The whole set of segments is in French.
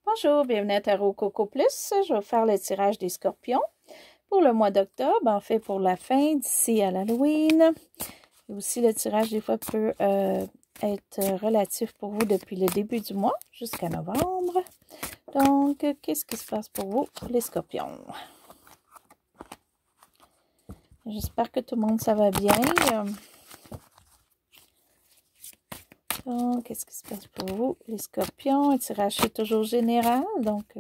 Bonjour, bienvenue à Tarot Coco Plus. Je vais faire le tirage des scorpions pour le mois d'octobre, en fait pour la fin d'ici à l'Halloween. Et aussi le tirage des fois peut être relatif pour vous depuis le début du mois jusqu'à novembre. Donc, qu'est-ce qui se passe pour vous, les scorpions? J'espère que tout le monde ça va bien. Donc, qu'est-ce qui se passe pour vous, les scorpions? Un tirage est toujours général, donc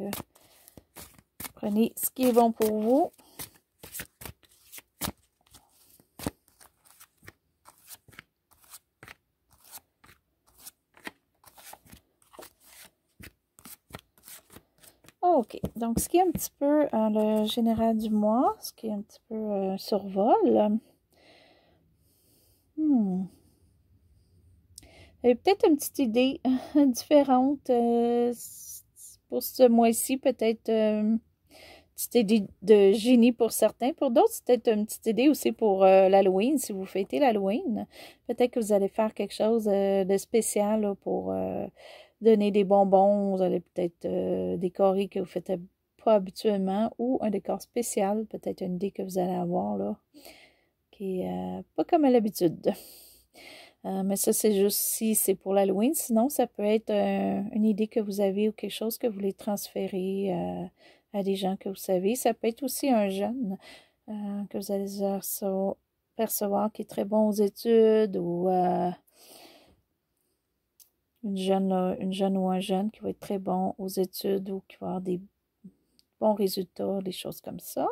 prenez ce qui est bon pour vous. OK, donc ce qui est un petit peu le général du mois, ce qui est un petit peu survol. Vous avez peut-être une petite idée différente pour ce mois-ci, peut-être une petite idée de génie pour certains. Pour d'autres, c'est peut-être une petite idée aussi pour l'Halloween, si vous fêtez l'Halloween. Peut-être que vous allez faire quelque chose de spécial là, pour donner des bonbons. Vous allez peut-être décorer que vous faites pas habituellement ou un décor spécial, peut-être une idée que vous allez avoir là, qui est pas comme à l'habitude. Mais ça, c'est juste si c'est pour l'Halloween. Sinon, ça peut être une idée que vous avez ou quelque chose que vous voulez transférer à des gens que vous savez. Ça peut être aussi un jeune que vous allez percevoir qui est très bon aux études ou une jeune ou un jeune qui va être très bon aux études ou qui va avoir des bons résultats, des choses comme ça.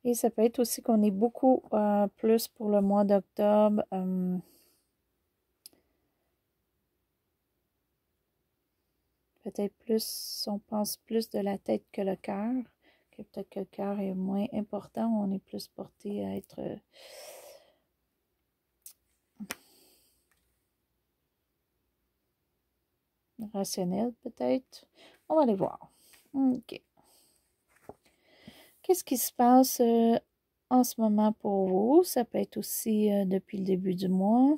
Et ça peut être aussi qu'on est beaucoup plus pour le mois d'octobre. Peut-être plus, on pense plus de la tête que le cœur. Que peut-être que le cœur est moins important. On est plus porté à être rationnel, peut-être. On va aller voir. OK. Qu'est-ce qui se passe en ce moment pour vous? Ça peut être aussi depuis le début du mois.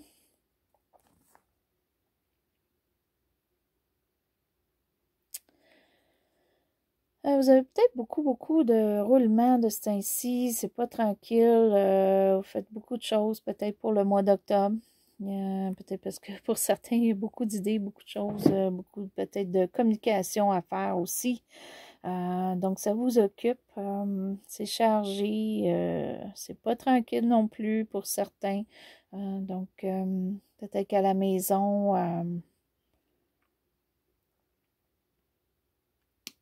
Vous avez peut-être beaucoup de roulements de ce temps-ci. C'est pas tranquille. Vous faites beaucoup de choses peut-être pour le mois d'octobre. Peut-être parce que pour certains, il y a beaucoup d'idées, beaucoup de choses, beaucoup peut-être de communication à faire aussi. Donc, ça vous occupe. C'est chargé. C'est pas tranquille non plus pour certains. Donc, peut-être qu'à la maison,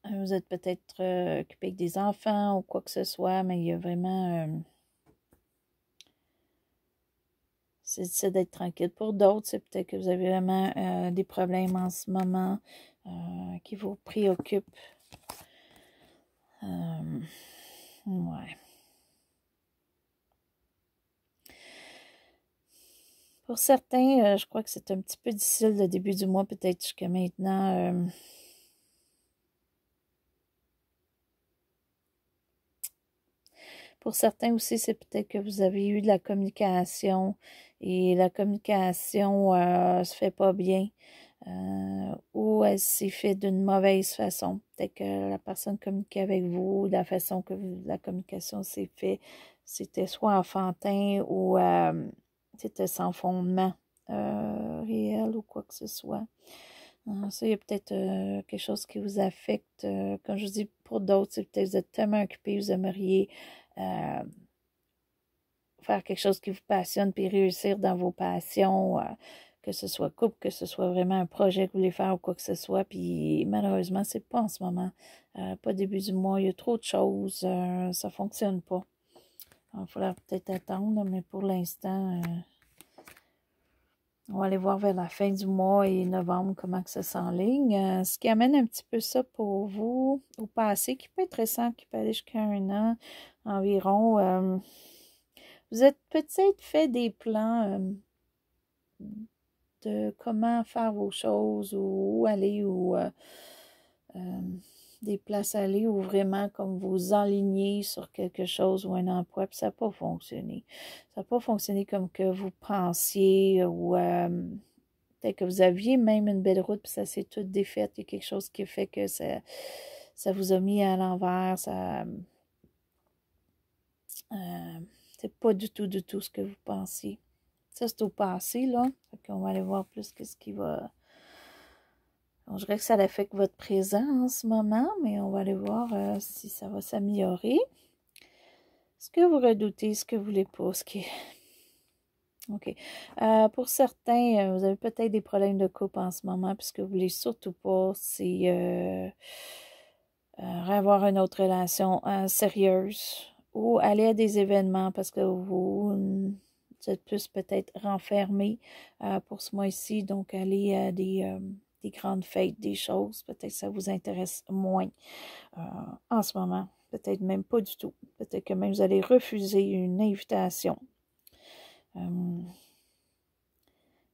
vous êtes peut-être occupé avec des enfants ou quoi que ce soit, mais il y a vraiment... c'est d'être tranquille. Pour d'autres, c'est peut-être que vous avez vraiment des problèmes en ce moment qui vous préoccupent. Ouais. Pour certains, je crois que c'est un petit peu difficile le début du mois, peut-être jusqu'à maintenant. Pour certains aussi, c'est peut-être que vous avez eu de la communication et la communication se fait pas bien ou elle s'est faite d'une mauvaise façon. Peut-être que la personne communiquait avec vous, la façon que la communication s'est faite, c'était soit enfantin ou c'était sans fondement réel ou quoi que ce soit. Ça, il y a peut-être quelque chose qui vous affecte. Comme je dis, pour d'autres, c'est peut-être que vous êtes tellement occupé, vous aimeriez faire quelque chose qui vous passionne, puis réussir dans vos passions, que ce soit couple, que ce soit vraiment un projet que vous voulez faire ou quoi que ce soit. Puis malheureusement, c'est pas en ce moment. Pas début du mois, il y a trop de choses, ça fonctionne pas. Il faudra peut-être attendre, mais pour l'instant, on va aller voir vers la fin du mois et novembre comment que ça s'enligne. Ce qui amène un petit peu ça pour vous au passé, qui peut être récent, qui peut aller jusqu'à 1 an environ. Vous êtes peut-être fait des plans de comment faire vos choses ou où aller ou des places à aller ou vraiment comme vous enlignez sur quelque chose ou un emploi, puis ça n'a pas fonctionné. Ça n'a pas fonctionné comme que vous pensiez ou Peut-être que vous aviez même une belle route, puis ça s'est tout défait. Il y a quelque chose qui fait que ça vous a mis à l'envers. C'est pas du tout ce que vous pensiez. Ça, c'est au passé, là. Fait qu'on va aller voir plus qu'est-ce qui va... Bon, je dirais que ça affecte votre présent en ce moment, mais on va aller voir si ça va s'améliorer. Ce que vous redoutez, ce que vous voulez pas, ce qui est... OK. Pour certains, vous avez peut-être des problèmes de couple en ce moment, puis ce que vous voulez surtout pas, c'est avoir une autre relation sérieuse ou aller à des événements parce que vous êtes plus peut-être renfermé pour ce mois-ci, donc aller à des grandes fêtes, des choses, peut-être que ça vous intéresse moins en ce moment, peut-être même pas du tout, peut-être que même vous allez refuser une invitation.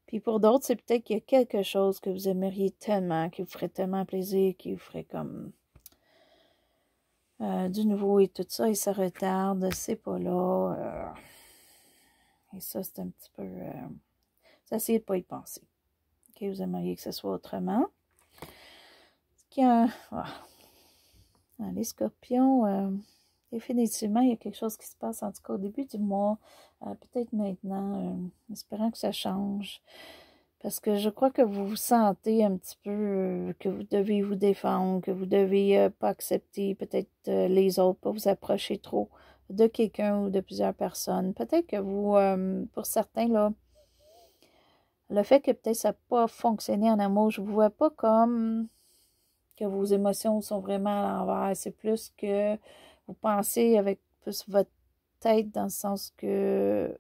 Puis pour d'autres, c'est peut-être qu'il y a quelque chose que vous aimeriez tellement, qui vous ferait tellement plaisir, qui vous ferait comme du nouveau et tout ça, et ça retarde, c'est pas là. Et ça, c'est un petit peu... ça, essayez de pas y penser. OK, vous aimeriez que ce soit autrement. Les scorpions, définitivement, il y a quelque chose qui se passe, en tout cas au début du mois, peut-être maintenant, espérant que ça change. Parce que je crois que vous vous sentez un petit peu que vous devez vous défendre, que vous devez pas accepter peut-être les autres, pas vous approcher trop de quelqu'un ou de plusieurs personnes. Peut-être que vous, pour certains, là, le fait que peut-être ça n'a pas fonctionné en amour, je ne vous vois pas comme que vos émotions sont vraiment à l'envers. C'est plus que vous pensez avec plus votre tête dans le sens que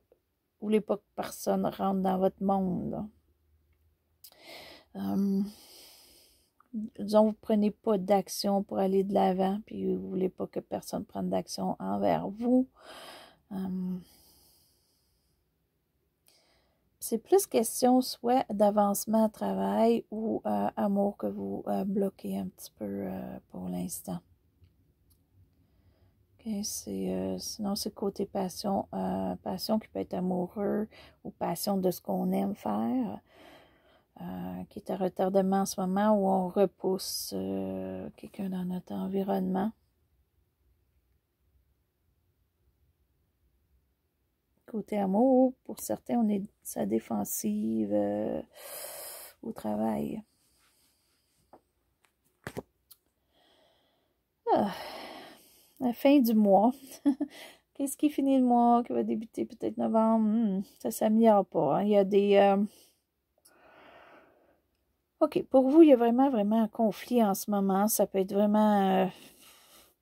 vous voulez pas que personne rentre dans votre monde, là. Disons, vous ne prenez pas d'action pour aller de l'avant, puis vous ne voulez pas que personne prenne d'action envers vous. C'est plus question soit d'avancement à travail ou amour que vous bloquez un petit peu pour l'instant. Okay, sinon, c'est côté passion, passion qui peut être amoureux ou passion de ce qu'on aime faire. Qui est à retardement en ce moment où on repousse quelqu'un dans notre environnement. Côté amour, pour certains, on est sa défensive au travail. La fin du mois. Qu'est-ce qui finit le mois, qui va débuter peut-être novembre? Ça s'améliore pas. Hein? Il y a des... OK, pour vous, il y a vraiment un conflit en ce moment. Ça peut être vraiment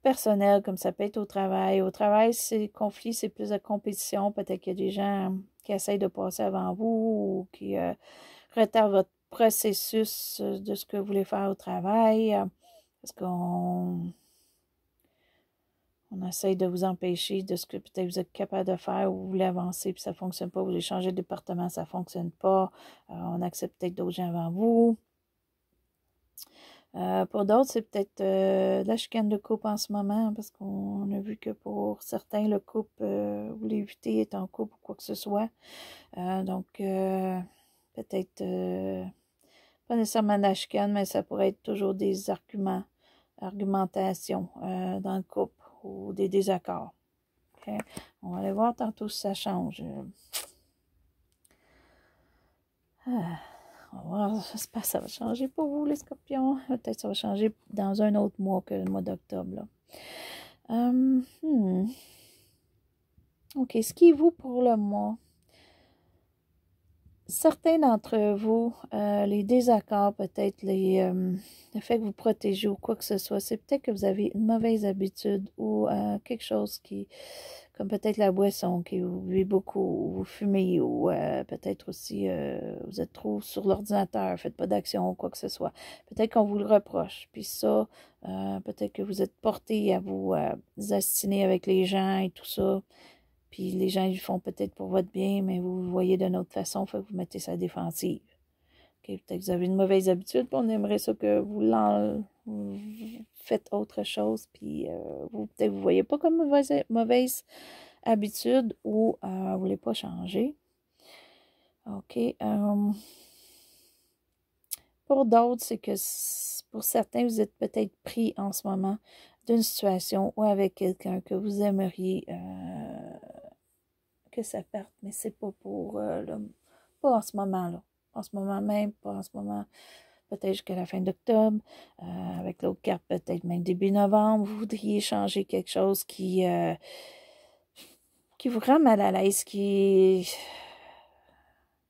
personnel, comme ça peut être au travail. Au travail, c'est conflit, c'est plus de compétition. Peut-être qu'il y a des gens qui essayent de passer avant vous ou qui retardent votre processus de ce que vous voulez faire au travail. Parce qu'on essaye de vous empêcher de ce que peut-être vous êtes capable de faire ou vous voulez avancer puis ça ne fonctionne pas. Vous voulez changer de département, ça ne fonctionne pas. On accepte peut-être d'autres gens avant vous. Pour d'autres, c'est peut-être la chicane de couple en ce moment, parce qu'on a vu que pour certains, le couple, vous voulez éviter être en couple ou quoi que ce soit. Donc, peut-être pas nécessairement la chicane, mais ça pourrait être toujours des argumentations dans le couple ou des désaccords. Okay? On va aller voir tantôt si ça change. On va voir, j'espère que ça va changer pour vous, les scorpions. Peut-être que ça va changer dans un autre mois que le mois d'octobre. OK, ce qui est vous pour le mois? Certains d'entre vous, les désaccords, peut-être le fait que vous protégez ou quoi que ce soit, c'est peut-être que vous avez une mauvaise habitude ou quelque chose qui, comme peut-être la boisson, qui vous buvez beaucoup, ou vous fumez, ou peut-être aussi vous êtes trop sur l'ordinateur, faites pas d'action ou quoi que ce soit. Peut-être qu'on vous le reproche. Puis ça, peut-être que vous êtes porté à vous assiner avec les gens et tout ça. Puis les gens ils font peut-être pour votre bien, mais vous le voyez d'une autre façon, fait que vous mettez ça défensive. Okay, peut-être que vous avez une mauvaise habitude, puis on aimerait ça que vous faites autre chose, puis peut-être vous ne voyez pas comme mauvaise habitude ou vous ne voulez pas changer. OK. Pour d'autres, c'est que pour certains, vous êtes peut-être pris en ce moment d'une situation ou avec quelqu'un que vous aimeriez que ça parte, mais c'est pas pour pas en ce moment-là. En ce moment même, pas en ce moment, peut-être jusqu'à la fin d'octobre. Avec l'autre carte, peut-être même début novembre, vous voudriez changer quelque chose qui vous rend mal à l'aise, qui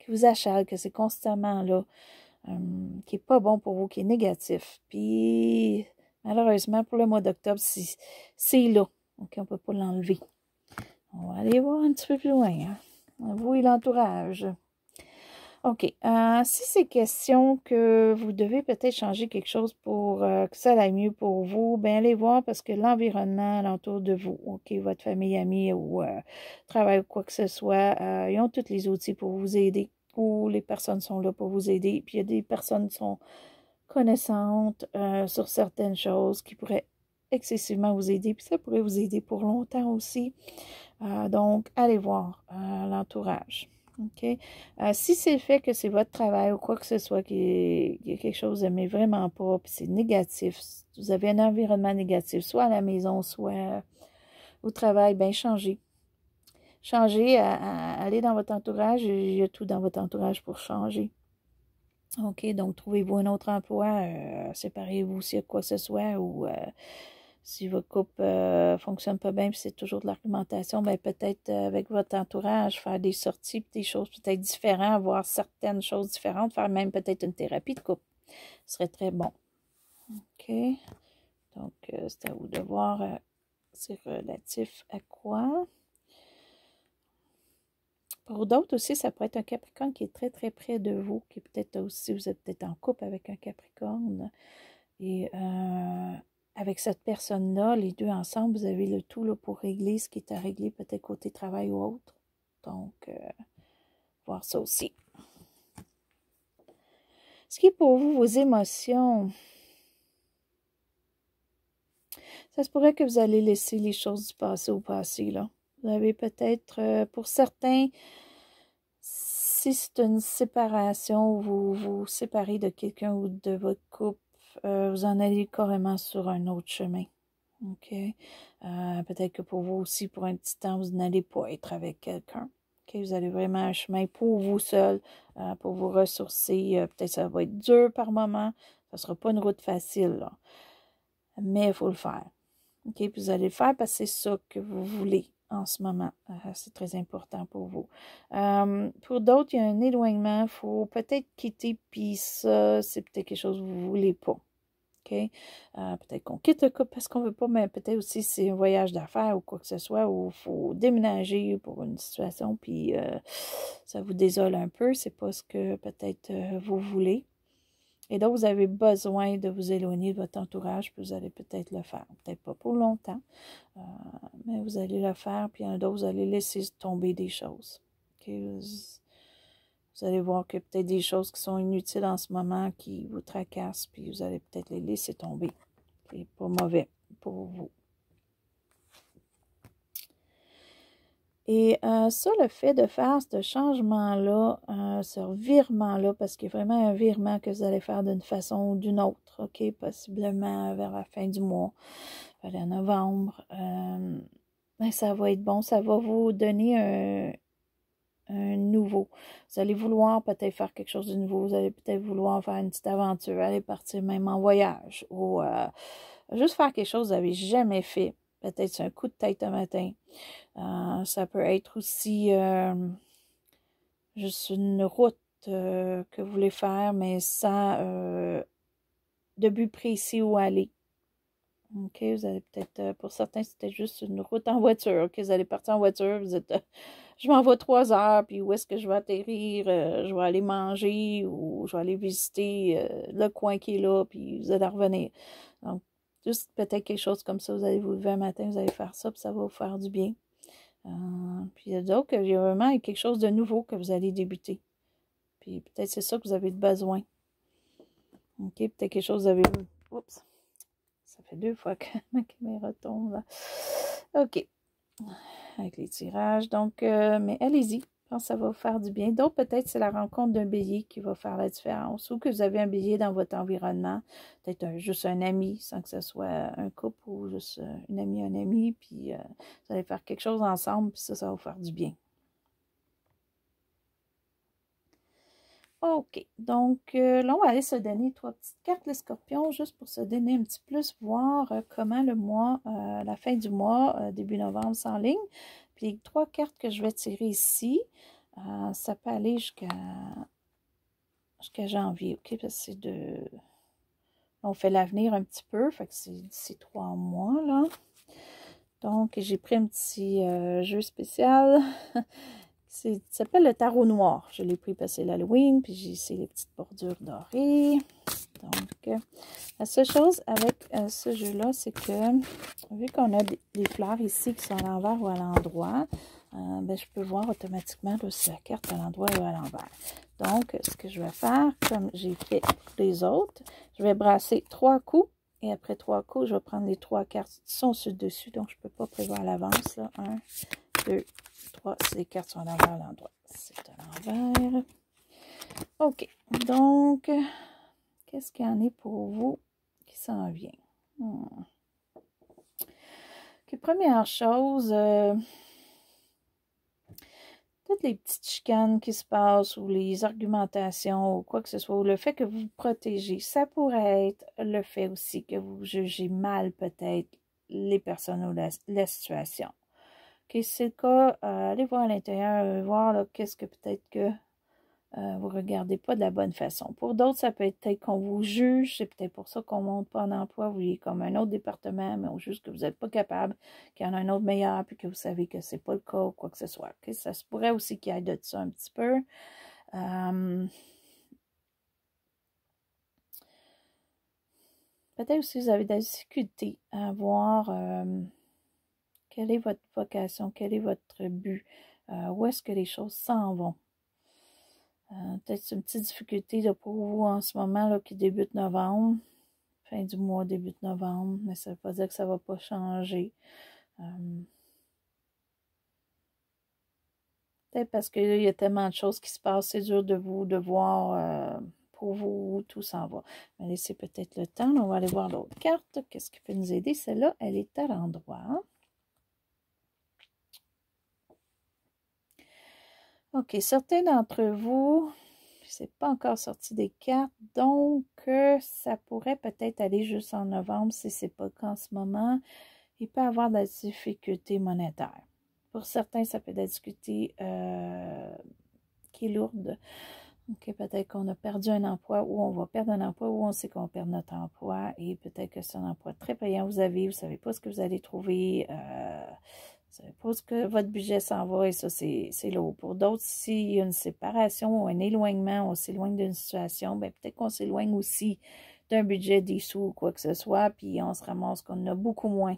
vous achale, que c'est constamment là, qui est pas bon pour vous, qui est négatif. Puis, malheureusement, pour le mois d'octobre, c'est là. Donc, on peut pas l'enlever. On va aller voir un petit peu plus loin. Hein? Vous et l'entourage. OK. Si c'est question que vous devez peut-être changer quelque chose pour que ça aille mieux pour vous, bien allez voir parce que l'environnement alentour de vous, OK, votre famille, amis ou travail ou quoi que ce soit, ils ont tous les outils pour vous aider ou les personnes sont là pour vous aider. Puis il y a des personnes qui sont connaissantes sur certaines choses qui pourraient excessivement vous aider. Puis ça pourrait vous aider pour longtemps aussi. Donc, allez voir l'entourage. OK? Si c'est le fait que c'est votre travail ou quoi que ce soit qui est quelque chose que vous n'aimez vraiment pas, puis c'est négatif, vous avez un environnement négatif, soit à la maison, soit au travail, bien changez. Changez, allez dans votre entourage, il y a tout dans votre entourage pour changer. OK, donc trouvez-vous un autre emploi, séparez-vous s'il y a quoi que ce soit, ou si votre couple fonctionne pas bien, puis c'est toujours de l'argumentation, ben peut-être avec votre entourage, faire des sorties, des choses peut-être différentes, voir certaines choses différentes, faire même peut-être une thérapie de couple. Ce serait très bon. OK. Donc, c'est à vous de voir c'est relatif à quoi. Pour d'autres aussi, ça peut être un Capricorne qui est très, très près de vous, qui est peut-être aussi, vous êtes peut-être en couple avec un Capricorne. Et avec cette personne-là, les deux ensemble, vous avez le tout là, pour régler ce qui est à régler, peut-être côté travail ou autre. Donc, voir ça aussi. Ce qui est pour vous, vos émotions, ça se pourrait que vous allez laisser les choses du passé au passé, là. Vous avez peut-être, pour certains, si c'est une séparation, vous vous séparez de quelqu'un ou de votre couple, vous en allez carrément sur un autre chemin. OK? Peut-être que pour vous aussi, pour un petit temps, vous n'allez pas être avec quelqu'un. OK? Vous allez vraiment un chemin pour vous seul, pour vous ressourcer. Peut-être que ça va être dur par moment. Ça ne sera pas une route facile, là. Mais il faut le faire. OK? Puis vous allez le faire parce que c'est ça que vous voulez en ce moment. C'est très important pour vous. Pour d'autres, il y a un éloignement. Il faut peut-être quitter, puis ça, c'est peut-être quelque chose que vous ne voulez pas. OK? Peut-être qu'on quitte le couple parce qu'on ne veut pas, mais peut-être aussi c'est un voyage d'affaires ou quoi que ce soit, où il faut déménager pour une situation, puis ça vous désole un peu. C'est pas ce que peut-être vous voulez. Et donc, vous avez besoin de vous éloigner de votre entourage, puis vous allez peut-être le faire. Peut-être pas pour longtemps, mais vous allez le faire, puis un d'autres, vous allez laisser tomber des choses. Okay? Vous allez voir que peut-être des choses qui sont inutiles en ce moment, qui vous tracassent, puis vous allez peut-être les laisser tomber. C'est pas mauvais pour vous. Et ça, le fait de faire ce changement-là, ce virement-là, parce qu'il y a vraiment un virement que vous allez faire d'une façon ou d'une autre, OK? Possiblement vers la fin du mois, vers novembre. Ben, ça va être bon, ça va vous donner un nouveau. Vous allez vouloir peut-être faire quelque chose de nouveau. Vous allez peut-être vouloir faire une petite aventure, aller partir même en voyage ou juste faire quelque chose que vous n'avez jamais fait. Peut-être c'est un coup de tête un matin. Ça peut être aussi juste une route que vous voulez faire, mais sans de but précis où aller. OK, vous allez peut-être, pour certains, c'était juste une route en voiture. OK, vous allez partir en voiture, vous êtes, je m'en vais 3 heures, puis où est-ce que je vais atterrir? Je vais aller manger ou je vais aller visiter le coin qui est là, puis vous allez revenir. Donc, juste peut-être quelque chose comme ça, vous allez vous lever un matin, vous allez faire ça, puis ça va vous faire du bien. Puis il y a d'autres, il y a vraiment quelque chose de nouveau que vous allez débuter. Puis peut-être c'est ça que vous avez besoin. OK, peut-être quelque chose que vous avez... Oups! Ça fait 2 fois que ma caméra tombe là. OK. Avec les tirages. Donc, mais allez-y. Je pense que ça va vous faire du bien. D'autres, peut-être, c'est la rencontre d'un bélier qui va faire la différence. Ou que vous avez un bélier dans votre environnement. Peut-être juste un ami, sans que ce soit un couple ou juste une amie, un ami. Puis vous allez faire quelque chose ensemble, puis ça va vous faire du bien. OK. Donc, là, on va aller se donner 3 petites cartes, les scorpions, juste pour se donner un petit plus, voir comment le mois, la fin du mois, début novembre, s'enligne. Puis les 3 cartes que je vais tirer ici, ça peut aller jusqu'à janvier, OK? Parce que c'est de... On fait l'avenir un petit peu, fait que c'est d'ici 3 mois, là. Donc, j'ai pris un petit jeu spécial. Ça s'appelle le tarot noir. Je l'ai pris parce que c'est l'Halloween, puis j'ai ici les petites bordures dorées. Donc, la seule chose avec ce jeu-là, c'est que, vu qu'on a des fleurs ici qui sont à l'envers ou à l'endroit, ben, je peux voir automatiquement là, si la carte à l'endroit ou à l'envers. Donc, ce que je vais faire, comme j'ai fait pour les autres, je vais brasser 3 coups. Et après 3 coups, je vais prendre les 3 cartes qui sont sur le dessus. Donc, je ne peux pas prévoir à l'avance. 1, 2, 3. Si les cartes sont à l'envers, à l'endroit. C'est à l'envers. OK. Donc, qu'est-ce qu'il y en est pour vous qui s'en vient? OK, première chose, toutes les petites chicanes qui se passent ou les argumentations ou quoi que ce soit, ou le fait que vous vous protégez, ça pourrait être le fait aussi que vous jugez mal peut-être les personnes ou la situation. OK, si c'est le cas, allez voir à l'intérieur, voir qu'est-ce que peut-être que vous ne regardez pas de la bonne façon. Pour d'autres, ça peut être peut-être qu'on vous juge, c'est peut-être pour ça qu'on ne monte pas en emploi, vous voyez comme un autre département, mais on juge que vous n'êtes pas capable, qu'il y en a un autre meilleur, puis que vous savez que ce n'est pas le cas ou quoi que ce soit. Okay? Ça se pourrait aussi qu'il y ait de ça un petit peu. Peut-être aussi vous avez de la difficulté à voir quelle est votre vocation, quel est votre but, où est-ce que les choses s'en vont. Peut-être une petite difficulté là, pour vous en ce moment là, qui débute novembre, fin du mois, début novembre, mais ça ne veut pas dire que ça ne va pas changer. Peut-être parce qu'il y a tellement de choses qui se passent, c'est dur de voir pour vous où tout s'en va. Mais laissez peut-être le temps, on va aller voir l'autre carte. Qu'est-ce qui peut nous aider? Celle-là, elle est à l'endroit. OK, certains d'entre vous, c'est pas encore sorti des cartes, donc ça pourrait peut-être aller juste en novembre si c'est pas qu'en ce moment. Il peut y avoir de la difficulté monétaire. Pour certains, ça peut être de la difficulté qui est lourde. OK, peut-être qu'on a perdu un emploi ou on va perdre un emploi ou on sait qu'on perd notre emploi et peut-être que c'est un emploi très payant vous avez, vous ne savez pas ce que vous allez trouver. Vous ne savez pas ce que votre budget s'en va et ça, c'est lourd. Pour d'autres, s'il y a une séparation ou un éloignement, on s'éloigne d'une situation, bien peut-être qu'on s'éloigne aussi d'un budget, des sous ou quoi que ce soit, puis on se ramasse qu'on a beaucoup moins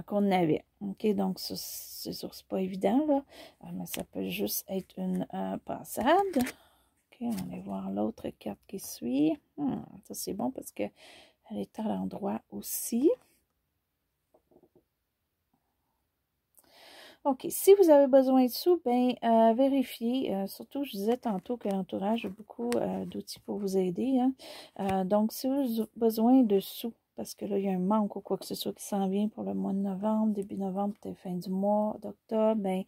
qu'on avait. OK, donc c'est sûr que c'est pas évident, là, mais ça peut juste être une passade. OK, on va aller voir l'autre carte qui suit. Ça, c'est bon parce qu'elle est à l'endroit aussi. OK, si vous avez besoin de sous, bien, vérifiez. Surtout, je disais tantôt que l'entourage a beaucoup d'outils pour vous aider. Hein. Donc, si vous avez besoin de sous, parce que là, il y a un manque ou quoi que ce soit qui s'en vient pour le mois de novembre, début novembre, peut-être fin du mois d'octobre, bien,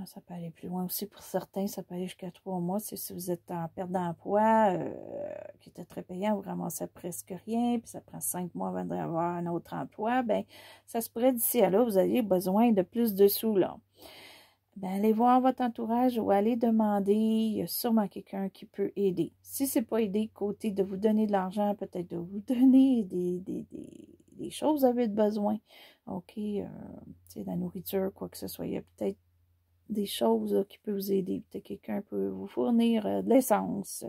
ça peut aller plus loin aussi pour certains, ça peut aller jusqu'à 3 mois. Si vous êtes en perte d'emploi, qui était très payant, vous ramassez presque rien, puis ça prend 5 mois avant d'avoir un autre emploi, bien, ça se pourrait d'ici à là, vous ayez besoin de plus de sous, là. Bien, allez voir votre entourage ou allez demander, il y a sûrement quelqu'un qui peut aider. Si ce n'est pas aider côté de vous donner de l'argent, peut-être de vous donner des choses que vous avez besoin. OK, la nourriture, quoi que ce soit, il y a peut-être des choses là, qui peuvent vous aider. Peut-être quelqu'un peut vous fournir de l'essence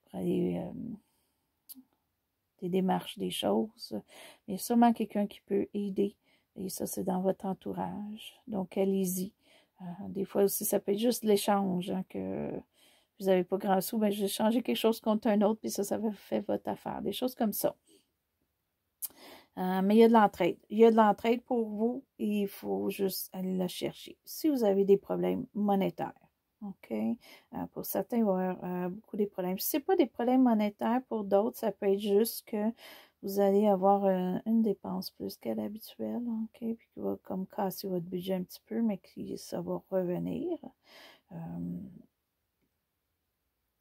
pour aller des démarches, des choses. Il y a sûrement quelqu'un qui peut aider. Et ça, c'est dans votre entourage. Donc, allez-y. Des fois aussi, ça peut être juste l'échange, hein, que vous n'avez pas grand sous, mais j'ai changé quelque chose contre un autre, puis ça fait votre affaire. Des choses comme ça. Mais il y a de l'entraide. Il y a de l'entraide pour vous et il faut juste aller la chercher. Si vous avez des problèmes monétaires, OK? Pour certains, il va y avoir beaucoup de problèmes. Si ce n'est pas des problèmes monétaires, pour d'autres, ça peut être juste que vous allez avoir une dépense plus qu'à l'habituel, OK? Puis qui va comme casser votre budget un petit peu, mais ça va revenir.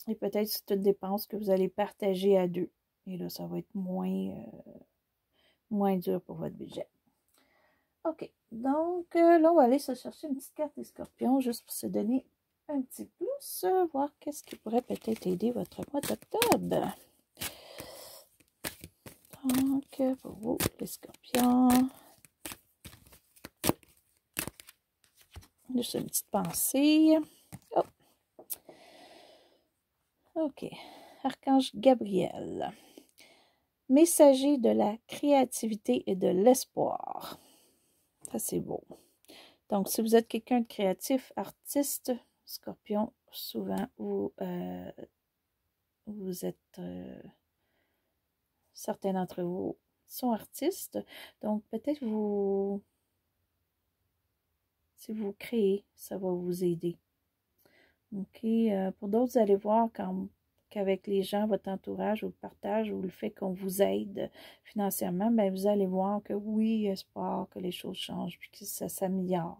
Et peut-être c'est une dépense que vous allez partager à deux. Et là, ça va être moins dur pour votre budget. OK. Donc, là, on va aller se chercher une petite carte des scorpions juste pour se donner un petit plus, voir qu'est-ce qui pourrait peut-être aider votre mois d'octobre. Donc, pour vous, les scorpions. Juste une petite pensée. Oh. OK. Archange Gabriel. Messager de la créativité et de l'espoir. Ça, c'est beau. Donc, si vous êtes quelqu'un de créatif, artiste, scorpion, souvent, vous êtes... certains d'entre vous sont artistes. Donc, peut-être si vous créez, ça va vous aider. OK. Pour d'autres, vous allez voir qu'avec les gens, votre entourage, ou le partage, ou le fait qu'on vous aide financièrement, bien, vous allez voir que oui, espoir, que les choses changent, puis que ça s'améliore.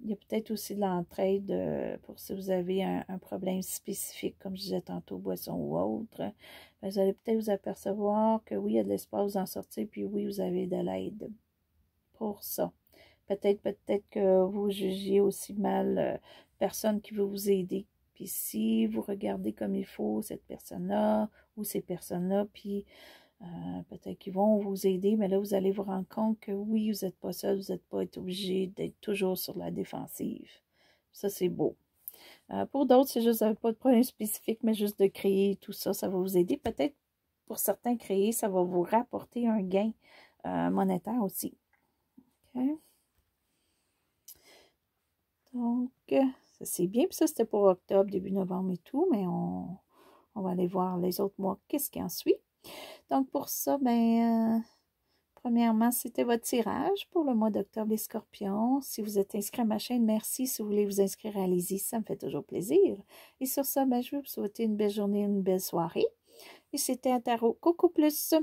Il y a peut-être aussi de l'entraide pour si vous avez un problème spécifique, comme je disais tantôt, boisson ou autre. Bien, vous allez peut-être vous apercevoir que oui, il y a de l'espoir vous en sortir, puis oui, vous avez de l'aide pour ça. Peut-être que vous jugiez aussi mal personne qui veut vous aider. Puis si vous regardez comme il faut cette personne-là ou ces personnes-là, puis peut-être qu'ils vont vous aider, mais là, vous allez vous rendre compte que oui, vous n'êtes pas seul, vous n'êtes pas obligé d'être toujours sur la défensive. Ça, c'est beau. Pour d'autres, c'est juste, pas de problème spécifique, mais juste de créer tout ça, ça va vous aider. Peut-être pour certains, créer, ça va vous rapporter un gain monétaire aussi. OK? Donc, ça c'est bien. Puis ça, c'était pour octobre, début novembre et tout, mais on va aller voir les autres mois, qu'est-ce qui en suit. Donc, pour ça, ben, premièrement, c'était votre tirage pour le mois d'octobre, les scorpions. Si vous êtes inscrit à ma chaîne, merci. Si vous voulez vous inscrire, allez-y, ça me fait toujours plaisir. Et sur ça, ben, je vais vous souhaiter une belle journée, une belle soirée. Et c'était un tarot Coco Plus.